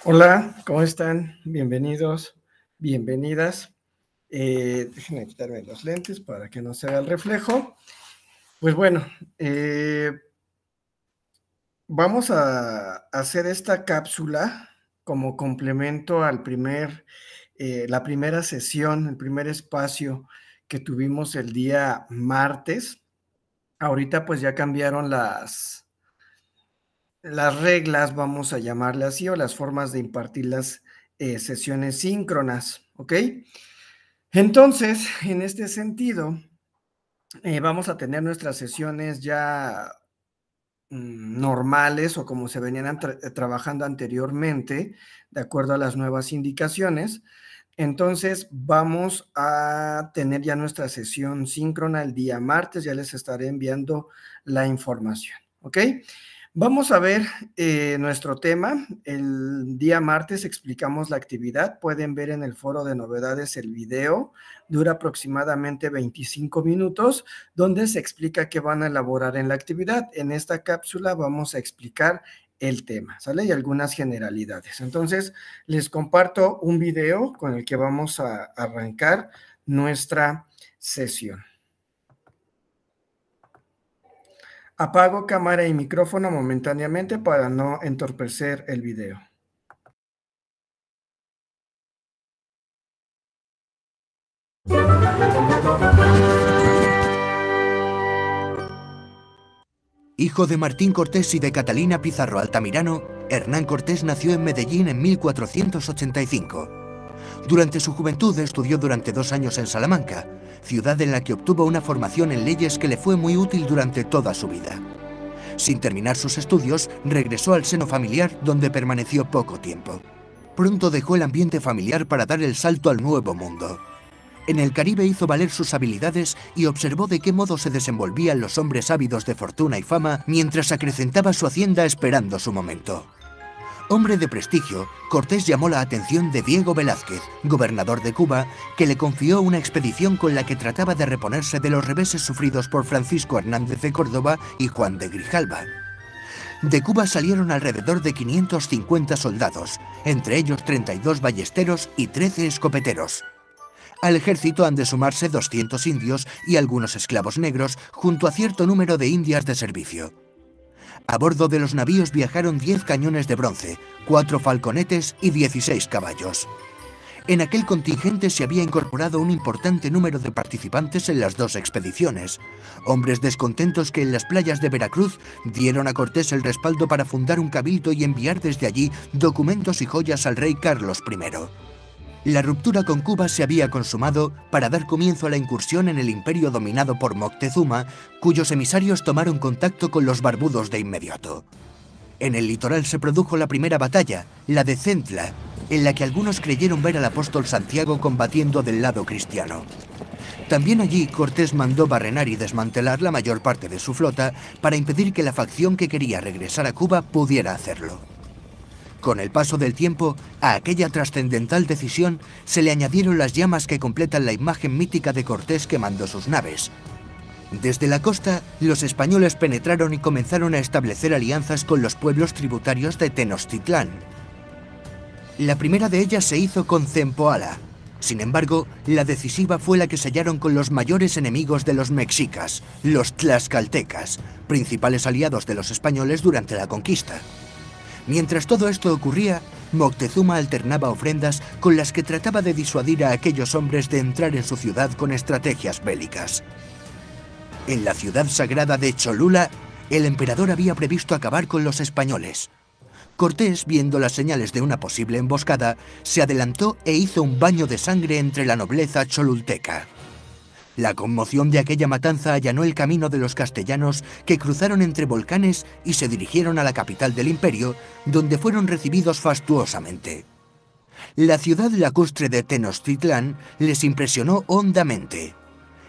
Hola, ¿cómo están? Bienvenidos, bienvenidas. Déjenme quitarme los lentes para que no se vea el reflejo. Pues bueno, vamos a hacer esta cápsula como complemento al la primera sesión, el primer espacio que tuvimos el día martes. Ahorita pues ya cambiaron las reglas, vamos a llamarle así, o las formas de impartir las sesiones síncronas, ¿ok? Entonces, en este sentido, vamos a tener nuestras sesiones ya normales o como se venían trabajando anteriormente, de acuerdo a las nuevas indicaciones. Entonces, vamos a tener ya nuestra sesión síncrona el día martes, ya les estaré enviando la información, ¿ok? Vamos a ver nuestro tema. El día martes explicamos la actividad. Pueden ver en el foro de novedades el video. Dura aproximadamente 25 minutos, donde se explica qué van a elaborar en la actividad. En esta cápsula vamos a explicar el tema, ¿sale? Y algunas generalidades. Entonces, les comparto un video con el que vamos a arrancar nuestra sesión. Apago cámara y micrófono momentáneamente para no entorpecer el video. Hijo de Martín Cortés y de Catalina Pizarro Altamirano, Hernán Cortés nació en Medellín en 1485. Durante su juventud estudió durante 2 años en Salamanca, ciudad en la que obtuvo una formación en leyes que le fue muy útil durante toda su vida. Sin terminar sus estudios, regresó al seno familiar, donde permaneció poco tiempo. Pronto dejó el ambiente familiar para dar el salto al nuevo mundo. En el Caribe hizo valer sus habilidades y observó de qué modo se desenvolvían los hombres ávidos de fortuna y fama mientras acrecentaba su hacienda esperando su momento. Hombre de prestigio, Cortés llamó la atención de Diego Velázquez, gobernador de Cuba, que le confió una expedición con la que trataba de reponerse de los reveses sufridos por Francisco Hernández de Córdoba y Juan de Grijalba. De Cuba salieron alrededor de 550 soldados, entre ellos 32 ballesteros y 13 escopeteros. Al ejército han de sumarse 200 indios y algunos esclavos negros, junto a cierto número de indias de servicio. A bordo de los navíos viajaron 10 cañones de bronce, 4 falconetes y 16 caballos. En aquel contingente se había incorporado un importante número de participantes en las 2 expediciones, hombres descontentos que en las playas de Veracruz dieron a Cortés el respaldo para fundar un cabildo y enviar desde allí documentos y joyas al rey Carlos I. La ruptura con Cuba se había consumado para dar comienzo a la incursión en el imperio dominado por Moctezuma, cuyos emisarios tomaron contacto con los barbudos de inmediato. En el litoral se produjo la primera batalla, la de Centla, en la que algunos creyeron ver al apóstol Santiago combatiendo del lado cristiano. También allí Cortés mandó barrenar y desmantelar la mayor parte de su flota para impedir que la facción que quería regresar a Cuba pudiera hacerlo. Con el paso del tiempo, a aquella trascendental decisión se le añadieron las llamas que completan la imagen mítica de Cortés quemando sus naves. Desde la costa, los españoles penetraron y comenzaron a establecer alianzas con los pueblos tributarios de Tenochtitlán. La primera de ellas se hizo con Zempoala. Sin embargo, la decisiva fue la que sellaron con los mayores enemigos de los mexicas, los tlaxcaltecas, principales aliados de los españoles durante la conquista. Mientras todo esto ocurría, Moctezuma alternaba ofrendas con las que trataba de disuadir a aquellos hombres de entrar en su ciudad con estrategias bélicas. En la ciudad sagrada de Cholula, el emperador había previsto acabar con los españoles. Cortés, viendo las señales de una posible emboscada, se adelantó e hizo un baño de sangre entre la nobleza cholulteca. La conmoción de aquella matanza allanó el camino de los castellanos, que cruzaron entre volcanes y se dirigieron a la capital del imperio, donde fueron recibidos fastuosamente. La ciudad lacustre de Tenochtitlán les impresionó hondamente.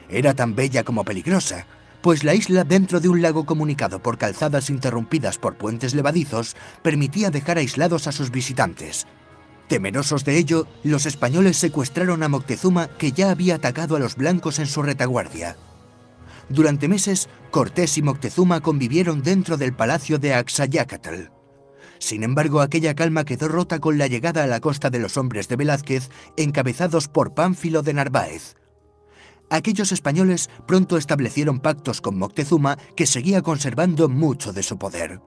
Era tan bella como peligrosa, pues la isla, dentro de un lago comunicado por calzadas interrumpidas por puentes levadizos, permitía dejar aislados a sus visitantes. Temerosos de ello, los españoles secuestraron a Moctezuma, que ya había atacado a los blancos en su retaguardia. Durante meses, Cortés y Moctezuma convivieron dentro del palacio de Axayácatl. Sin embargo, aquella calma quedó rota con la llegada a la costa de los hombres de Velázquez, encabezados por Pánfilo de Narváez. Aquellos españoles pronto establecieron pactos con Moctezuma, que seguía conservando mucho de su poder.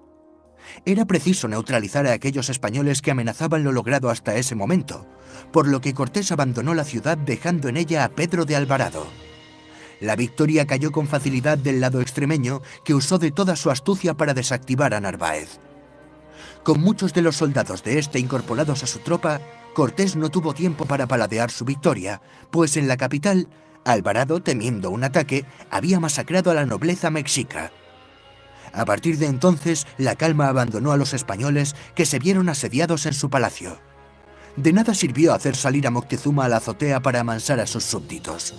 Era preciso neutralizar a aquellos españoles que amenazaban lo logrado hasta ese momento, por lo que Cortés abandonó la ciudad dejando en ella a Pedro de Alvarado. La victoria cayó con facilidad del lado extremeño, que usó de toda su astucia para desactivar a Narváez. Con muchos de los soldados de este incorporados a su tropa, Cortés no tuvo tiempo para paladear su victoria, pues en la capital, Alvarado, temiendo un ataque, había masacrado a la nobleza mexica. A partir de entonces, la calma abandonó a los españoles, que se vieron asediados en su palacio. De nada sirvió hacer salir a Moctezuma a la azotea para amansar a sus súbditos.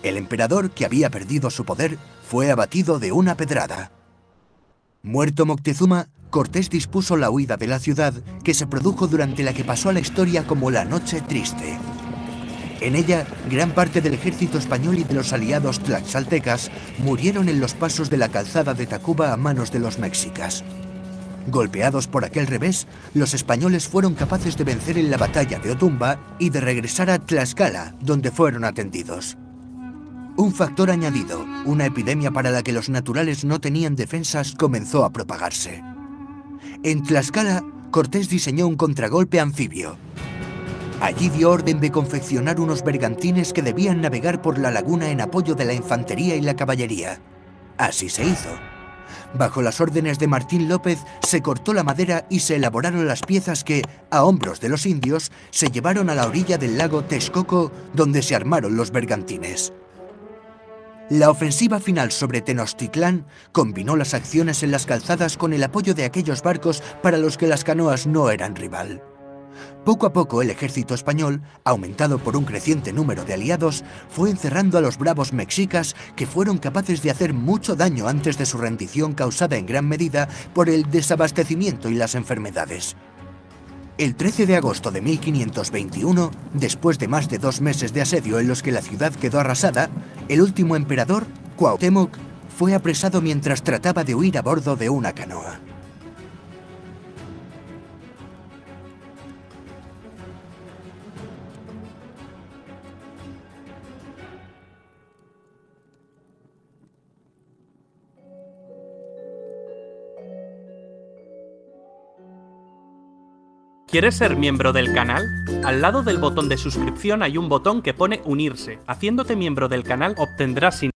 El emperador, que había perdido su poder, fue abatido de una pedrada. Muerto Moctezuma, Cortés dispuso la huida de la ciudad, que se produjo durante la que pasó a la historia como la Noche Triste. En ella, gran parte del ejército español y de los aliados tlaxcaltecas murieron en los pasos de la calzada de Tacuba a manos de los mexicas. Golpeados por aquel revés, los españoles fueron capaces de vencer en la batalla de Otumba y de regresar a Tlaxcala, donde fueron atendidos. Un factor añadido, una epidemia para la que los naturales no tenían defensas, comenzó a propagarse. En Tlaxcala, Cortés diseñó un contragolpe anfibio. Allí dio orden de confeccionar unos bergantines que debían navegar por la laguna en apoyo de la infantería y la caballería. Así se hizo. Bajo las órdenes de Martín López, se cortó la madera y se elaboraron las piezas que, a hombros de los indios, se llevaron a la orilla del lago Texcoco, donde se armaron los bergantines. La ofensiva final sobre Tenochtitlán combinó las acciones en las calzadas con el apoyo de aquellos barcos para los que las canoas no eran rival. Poco a poco el ejército español, aumentado por un creciente número de aliados, fue encerrando a los bravos mexicas, que fueron capaces de hacer mucho daño antes de su rendición, causada en gran medida por el desabastecimiento y las enfermedades. El 13 de agosto de 1521, después de más de 2 meses de asedio en los que la ciudad quedó arrasada, el último emperador, Cuauhtémoc, fue apresado mientras trataba de huir a bordo de una canoa. ¿Quieres ser miembro del canal? Al lado del botón de suscripción hay un botón que pone unirse. Haciéndote miembro del canal obtendrás sin...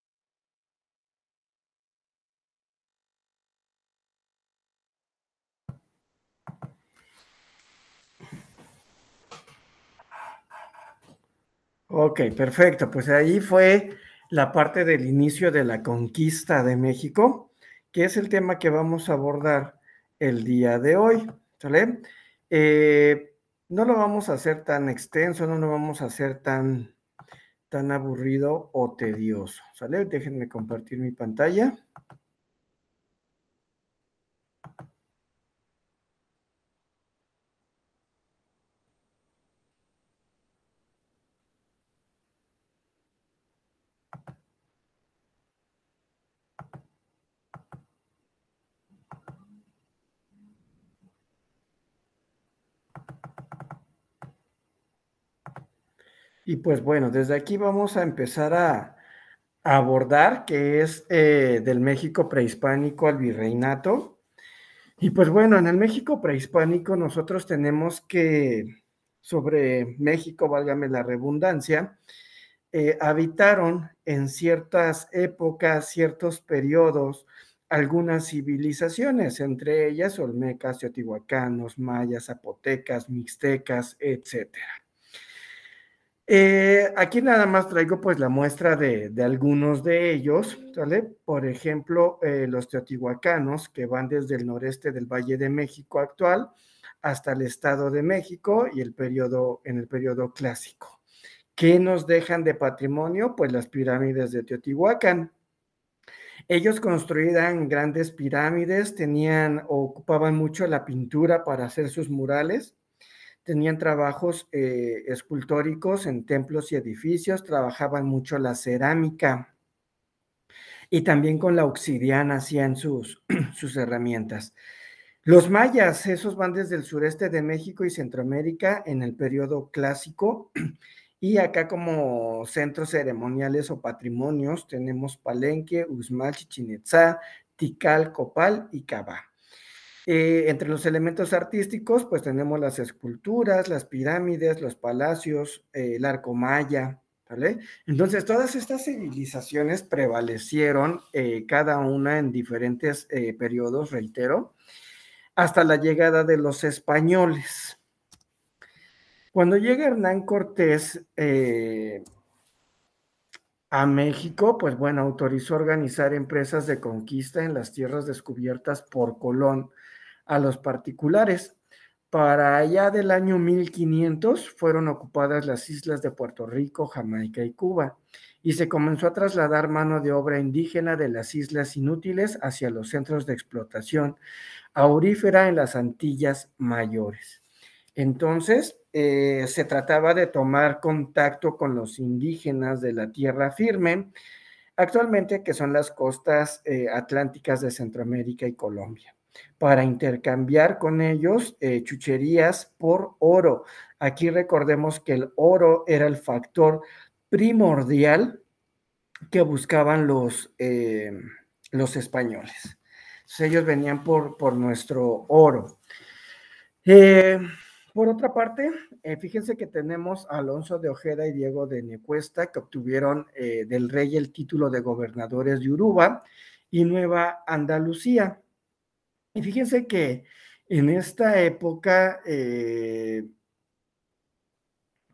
Ok, perfecto. Pues ahí fue la parte del inicio de la conquista de México, que es el tema que vamos a abordar el día de hoy, ¿sale? No lo vamos a hacer tan extenso, no lo vamos a hacer tan aburrido o tedioso, ¿sale? Déjenme compartir mi pantalla. Y pues bueno, desde aquí vamos a empezar a abordar, que es del México prehispánico al virreinato. Y pues bueno, en el México prehispánico nosotros tenemos que, sobre México, válgame la redundancia, habitaron en ciertas épocas, ciertos periodos, algunas civilizaciones, entre ellas olmecas, teotihuacanos, mayas, zapotecas, mixtecas, etcétera. Aquí nada más traigo pues la muestra de algunos de ellos, ¿vale? Por ejemplo, los teotihuacanos, que van desde el noreste del Valle de México actual hasta el Estado de México y en el periodo clásico. ¿Qué nos dejan de patrimonio? Pues las pirámides de Teotihuacán. Ellos construían grandes pirámides, ocupaban mucho la pintura para hacer sus murales. Tenían trabajos escultóricos en templos y edificios, trabajaban mucho la cerámica y también con la obsidiana hacían sus herramientas. Los mayas, esos van desde el sureste de México y Centroamérica en el periodo clásico. Y acá como centros ceremoniales o patrimonios tenemos Palenque, Uxmal, Chichén Itzá, Tikal, Copal y Cabá. Entre los elementos artísticos, pues tenemos las esculturas, las pirámides, los palacios, el arco maya, ¿vale? Entonces, todas estas civilizaciones prevalecieron, cada una en diferentes periodos, reitero, hasta la llegada de los españoles. Cuando llega Hernán Cortés a México, pues bueno, autorizó organizar empresas de conquista en las tierras descubiertas por Colón a los particulares. Para allá del año 1500 fueron ocupadas las islas de Puerto Rico, Jamaica y Cuba, y se comenzó a trasladar mano de obra indígena de las islas inútiles hacia los centros de explotación aurífera en las Antillas Mayores. Entonces, se trataba de tomar contacto con los indígenas de la tierra firme, actualmente que son las costas atlánticas de Centroamérica y Colombia, para intercambiar con ellos chucherías por oro. Aquí recordemos que el oro era el factor primordial que buscaban los españoles. Entonces, ellos venían por nuestro oro. Por otra parte, fíjense que tenemos a Alonso de Ojeda y Diego de Necuesta, que obtuvieron del rey el título de gobernadores de Uruba y Nueva Andalucía. Y fíjense que en esta época,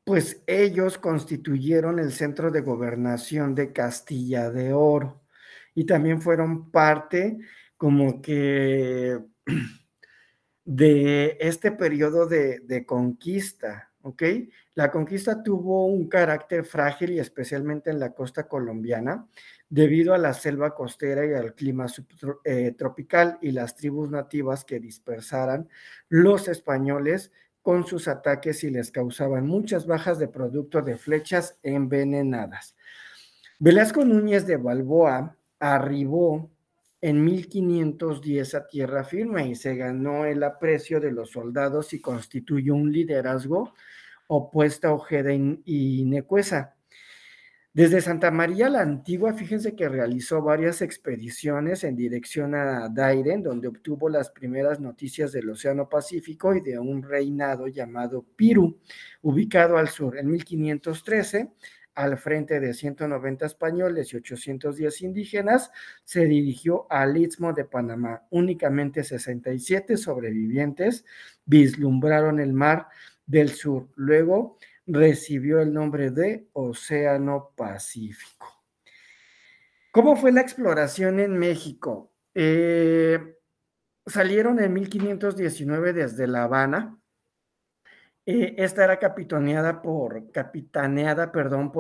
pues ellos constituyeron el centro de gobernación de Castilla de Oro y también fueron parte como que de este periodo de conquista, ¿ok? La conquista tuvo un carácter frágil y especialmente en la costa colombiana debido a la selva costera y al clima subtropical y las tribus nativas que dispersaran los españoles con sus ataques y les causaban muchas bajas de producto de flechas envenenadas. Velasco Núñez de Balboa arribó en 1510 a tierra firme y se ganó el aprecio de los soldados y constituyó un liderazgo opuesto a Ojeda y Necuesa. Desde Santa María la Antigua, fíjense que realizó varias expediciones en dirección a Daire, donde obtuvo las primeras noticias del Océano Pacífico y de un reinado llamado Piru, ubicado al sur. En 1513, al frente de 190 españoles y 810 indígenas, se dirigió al Istmo de Panamá. Únicamente 67 sobrevivientes vislumbraron el mar del sur. Luego recibió el nombre de Océano Pacífico. ¿Cómo fue la exploración en México? Salieron en 1519 desde La Habana. Esta era capitaneada por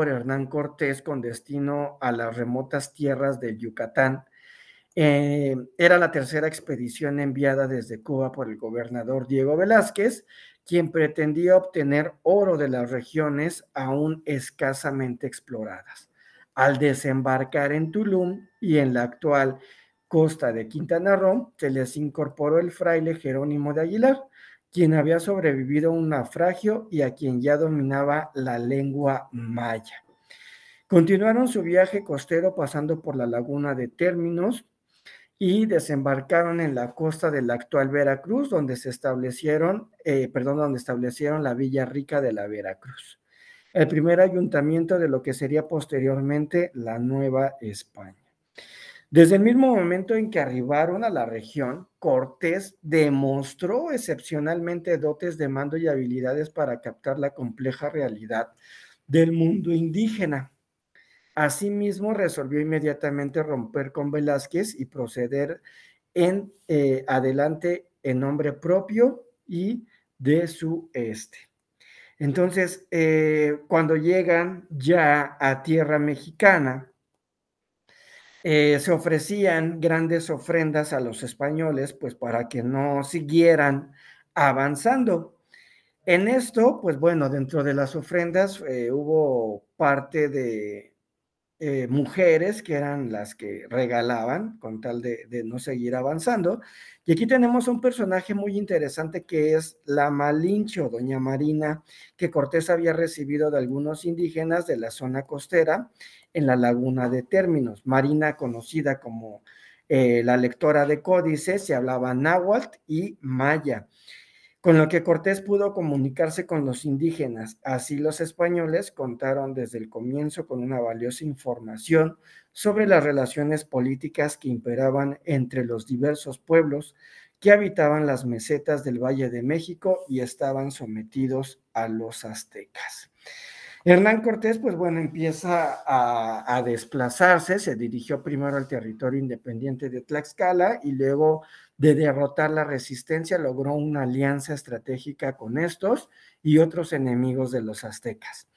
Hernán Cortés con destino a las remotas tierras del Yucatán. Era la tercera expedición enviada desde Cuba por el gobernador Diego Velázquez, quien pretendía obtener oro de las regiones aún escasamente exploradas. Al desembarcar en Tulum y en la actual costa de Quintana Roo, se les incorporó el fraile Jerónimo de Aguilar, quien había sobrevivido a un naufragio y a quien ya dominaba la lengua maya. Continuaron su viaje costero pasando por la laguna de Términos y desembarcaron en la costa de la actual Veracruz, donde establecieron la Villa Rica de la Veracruz, el primer ayuntamiento de lo que sería posteriormente la Nueva España. Desde el mismo momento en que arribaron a la región, Cortés demostró excepcionalmente dotes de mando y habilidades para captar la compleja realidad del mundo indígena. Asimismo, resolvió inmediatamente romper con Velázquez y proceder en adelante en nombre propio y de su este. Entonces, cuando llegan ya a tierra mexicana, se ofrecían grandes ofrendas a los españoles, pues para que no siguieran avanzando. En esto, pues bueno, dentro de las ofrendas hubo parte de mujeres que eran las que regalaban con tal de no seguir avanzando. Y aquí tenemos un personaje muy interesante que es la Malinche o Doña Marina, que Cortés había recibido de algunos indígenas de la zona costera en la laguna de Términos. Marina, conocida como la lectora de códices, se hablaba náhuatl y maya, con lo que Cortés pudo comunicarse con los indígenas. Así los españoles contaron desde el comienzo con una valiosa información sobre las relaciones políticas que imperaban entre los diversos pueblos que habitaban las mesetas del Valle de México y estaban sometidos a los aztecas. Hernán Cortés, pues bueno, empieza a desplazarse, se dirigió primero al territorio independiente de Tlaxcala y luego de derrotar la resistencia logró una alianza estratégica con estos y otros enemigos de los aztecas.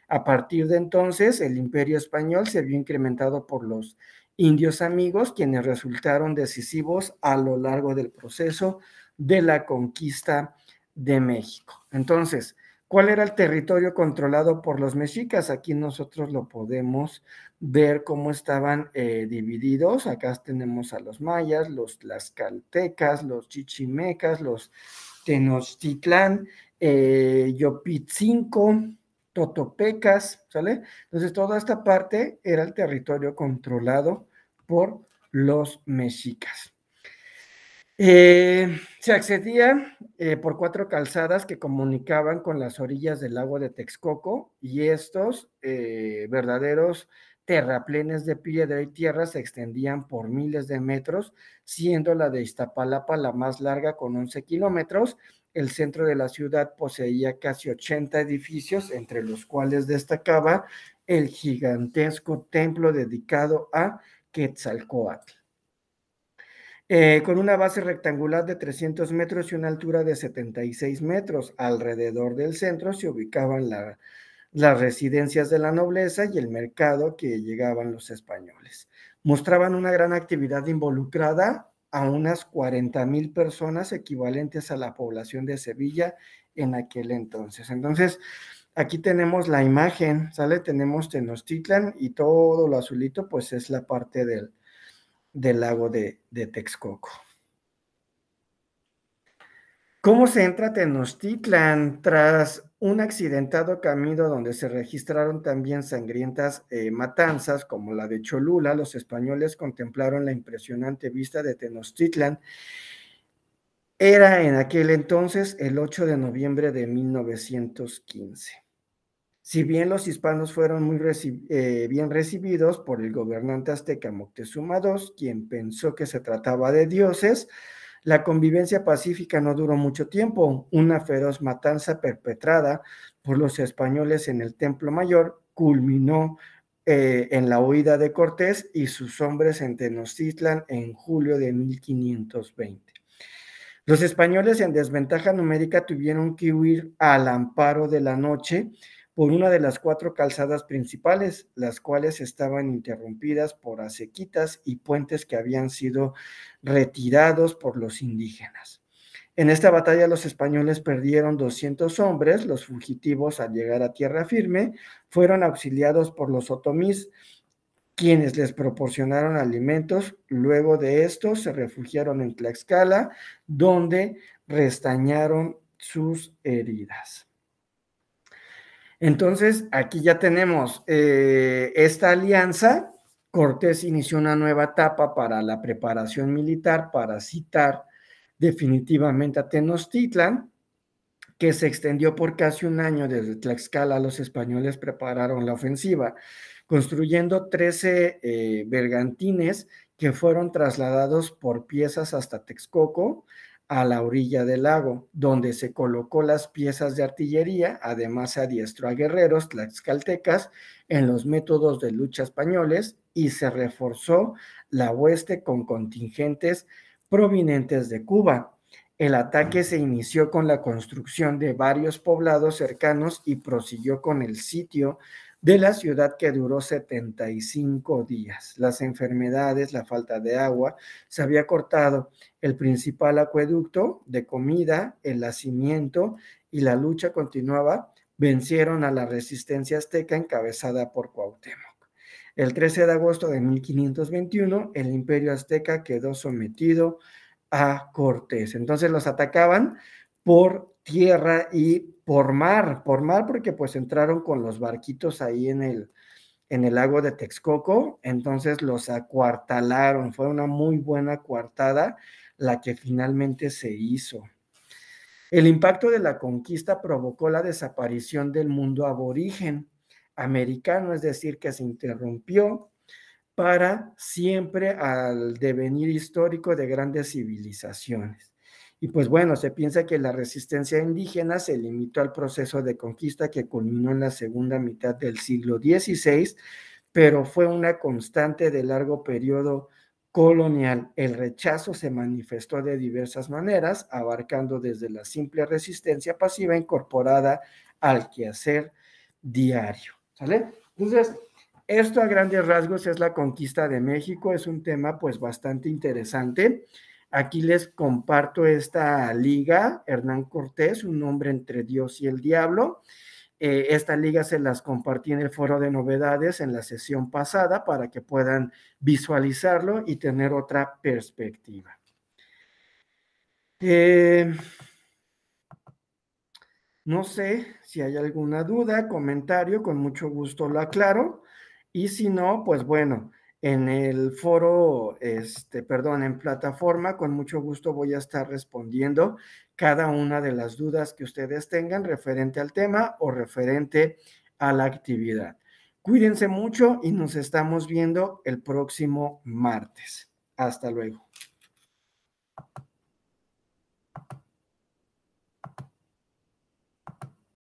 A partir de entonces, el imperio español se vio incrementado por los indios amigos, quienes resultaron decisivos a lo largo del proceso de la conquista de México. Entonces, ¿cuál era el territorio controlado por los mexicas? Aquí nosotros lo podemos ver cómo estaban divididos. Acá tenemos a los mayas, los tlaxcaltecas, los chichimecas, los Tenochtitlán, Yopitzinco, Totopecas, ¿sale? Entonces toda esta parte era el territorio controlado por los mexicas. Se accedía por 4 calzadas que comunicaban con las orillas del lago de Texcoco, y estos verdaderos terraplenes de piedra y tierra se extendían por miles de metros, siendo la de Iztapalapa la más larga con 11 kilómetros. El centro de la ciudad poseía casi 80 edificios, entre los cuales destacaba el gigantesco templo dedicado a Quetzalcóatl. Con una base rectangular de 300 metros y una altura de 76 metros. Alrededor del centro se ubicaban las residencias de la nobleza y el mercado que llegaban los españoles. Mostraban una gran actividad involucrada a unas 40,000 personas, equivalentes a la población de Sevilla en aquel entonces. Entonces, aquí tenemos la imagen, ¿sale? Tenemos Tenochtitlan y todo lo azulito, pues es la parte del lago de Texcoco. ¿Cómo se entra a Tenochtitlan? Tras un accidentado camino donde se registraron también sangrientas matanzas como la de Cholula, los españoles contemplaron la impresionante vista de Tenochtitlan. Era en aquel entonces el 8 de noviembre de 1915. Si bien los hispanos fueron muy bien recibidos por el gobernante azteca Moctezuma II, quien pensó que se trataba de dioses, la convivencia pacífica no duró mucho tiempo. Una feroz matanza perpetrada por los españoles en el Templo Mayor culminó en la huida de Cortés y sus hombres en Tenochtitlan en julio de 1520. Los españoles en desventaja numérica tuvieron que huir al amparo de la noche por una de las 4 calzadas principales, las cuales estaban interrumpidas por acequitas y puentes que habían sido retirados por los indígenas. En esta batalla los españoles perdieron 200 hombres. Los fugitivos, al llegar a tierra firme, fueron auxiliados por los otomís, quienes les proporcionaron alimentos. Luego de esto se refugiaron en Tlaxcala, donde restañaron sus heridas. Entonces, aquí ya tenemos esta alianza. Cortés inició una nueva etapa para la preparación militar para citar definitivamente a Tenochtitlan, que se extendió por casi un año. Desde Tlaxcala los españoles prepararon la ofensiva, construyendo 13 bergantines que fueron trasladados por piezas hasta Texcoco, a la orilla del lago, donde se colocó las piezas de artillería. Además se adiestró a guerreros tlaxcaltecas en los métodos de lucha españoles y se reforzó la hueste con contingentes provenientes de Cuba. El ataque se inició con la construcción de varios poblados cercanos y prosiguió con el sitio de la ciudad, que duró 75 días. Las enfermedades, la falta de agua, se había cortado el principal acueducto de comida, el nacimiento y la lucha continuaba. Vencieron a la resistencia azteca encabezada por Cuauhtémoc. El 13 de agosto de 1521, el Imperio Azteca quedó sometido a Cortés. Entonces los atacaban por tierra y por mar porque pues entraron con los barquitos ahí en el lago de Texcoco, entonces los acuartalaron. Fue una muy buena coartada la que finalmente se hizo. El impacto de la conquista provocó la desaparición del mundo aborigen americano, es decir, que se interrumpió para siempre al devenir histórico de grandes civilizaciones. Y pues bueno, se piensa que la resistencia indígena se limitó al proceso de conquista que culminó en la segunda mitad del siglo XVI, pero fue una constante de largo periodo colonial. El rechazo se manifestó de diversas maneras, abarcando desde la simple resistencia pasiva incorporada al quehacer diario. ¿Sale? Entonces, esto a grandes rasgos es la conquista de México, es un tema pues bastante interesante. Aquí les comparto esta liga, Hernán Cortés, un hombre entre Dios y el diablo. Esta liga se las compartí en el foro de novedades en la sesión pasada para que puedan visualizarlo y tener otra perspectiva. No sé si hay alguna duda, comentario, con mucho gusto lo aclaro. Y si no, pues bueno, en el foro, en plataforma, con mucho gusto voy a estar respondiendo cada una de las dudas que ustedes tengan referente al tema o referente a la actividad. Cuídense mucho y nos estamos viendo el próximo martes. Hasta luego.